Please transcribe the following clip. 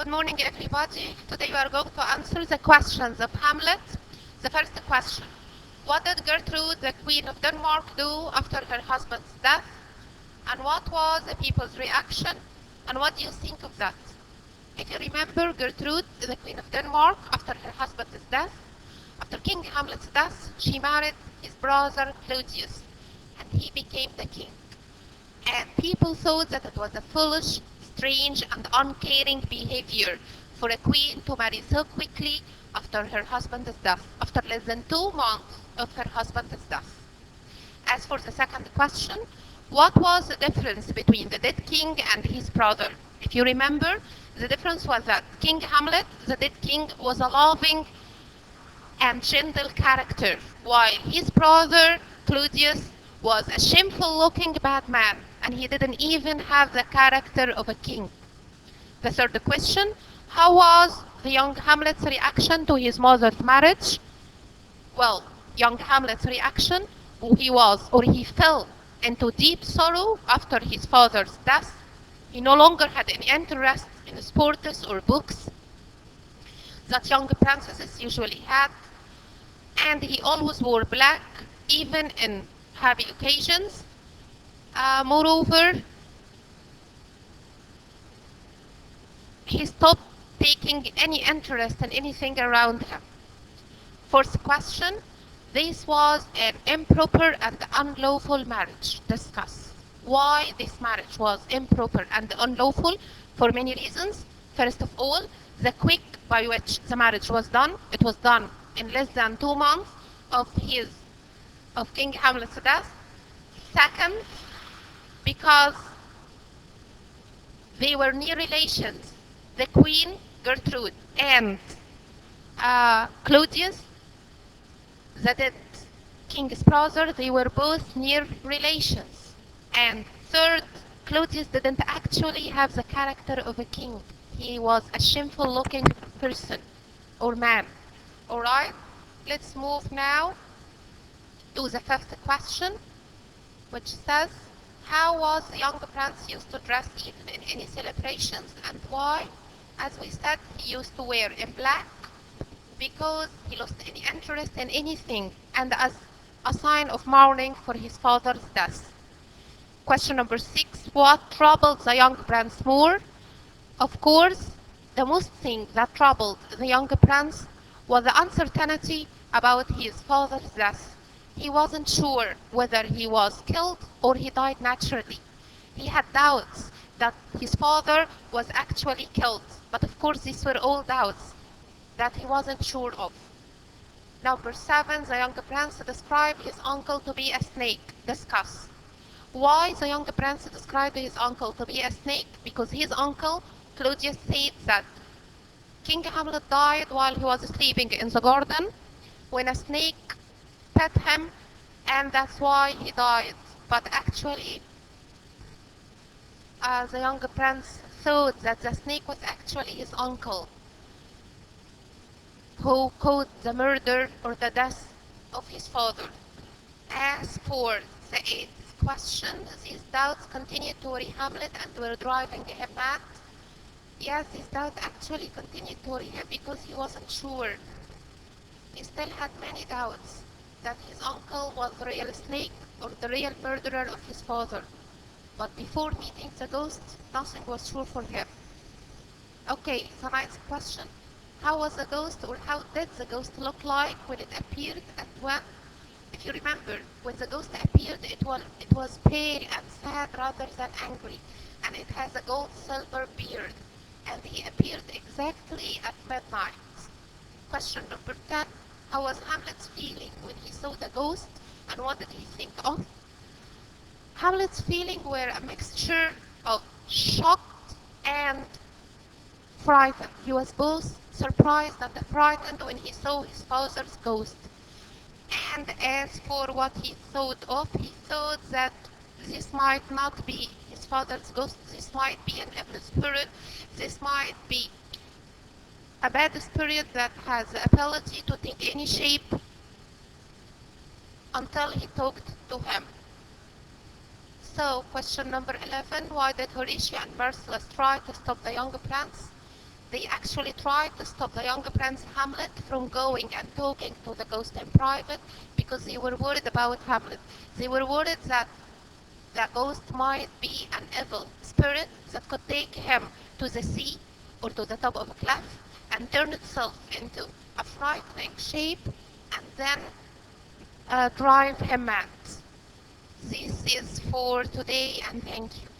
Good morning, everybody. Today we are going to answer the questions of Hamlet. The first question: what did Gertrude, the Queen of Denmark, do after her husband's death? And what was the people's reaction? And what do you think of that? If you remember, Gertrude, the Queen of Denmark, after her husband's death, after King Hamlet's death, she married his brother Claudius, and he became the king. And people thought that it was a foolish, strange, and uncaring behavior for a queen to marry so quickly after her husband's death, after less than 2 months of her husband's death. As for the second question, what was the difference between the dead king and his brother? If you remember, the difference was that King Hamlet, the dead king, was a loving and gentle character, while his brother Claudius was a shameful-looking bad man, and he didn't even have the character of a king. The third question: how was the young Hamlet's reaction to his mother's marriage? Well, young Hamlet's reaction, he fell into deep sorrow after his father's death. He no longer had any interest in sports or books that young princesses usually had, and he always wore black, even in happy occasions. Moreover, he stopped taking any interest in anything around him. Fourth question: this was an improper and unlawful marriage. Discuss why this marriage was improper and unlawful for many reasons. First of all, the quick by which the marriage was done. It was done in less than 2 months of King Hamlet's death. Second, because they were near relations. The Queen Gertrude and Claudius, the dead king's brother, they were both near relations. And third, Claudius didn't actually have the character of a king. He was a shameful-looking person or man. All right, let's move now to the fifth question, which says, how was the young prince used to dress even in any celebrations, and why? As we said, he used to wear in black because he lost any interest in anything, and as a sign of mourning for his father's death. Question number 6, what troubled the young prince more? Of course, the most thing that troubled the young prince was the uncertainty about his father's death. He wasn't sure whether he was killed or he died naturally. He had doubts that his father was actually killed, but of course these were all doubts that he wasn't sure of. Number 7, the young prince described his uncle to be a snake. Discuss why the young prince described his uncle to be a snake. Because his uncle Claudius said that King Hamlet died while he was sleeping in the garden when a snake pet him, and that's why he died. But actually, the young prince thought that the snake was actually his uncle, who caused the murder or the death of his father. As for the 8th question, these doubts continued to worry Hamlet and were driving him mad. Yes, these doubts actually continued to worry him because he wasn't sure. He still had many doubts that his uncle was the real snake or the real murderer of his father. But before meeting the ghost, nothing was sure for him. Okay, the 9th question. How was the ghost, or how did the ghost look like when it appeared, and when? If you remember, when the ghost appeared, it was pale and sad rather than angry, and it has a gold-silver beard, and he appeared exactly at midnight. Question number 10. How was Hamlet's feeling when he saw the ghost, and what did he think of? Hamlet's feelings were a mixture of shocked and frightened. He was both surprised and frightened when he saw his father's ghost. And as for what he thought of, he thought that this might not be his father's ghost, this might be an evil spirit, this might be a bad spirit that has the ability to take any shape until he talked to him. So, question number 11, why did Horatio and Marcellus try to stop the young prince? they actually tried to stop the young Prince Hamlet from going and talking to the ghost in private because they were worried about Hamlet. They were worried that the ghost might be an evil spirit that could take him to the sea or to the top of a cliff and turn itself into a frightening shape and then drive him mad. This is for today, and thank you.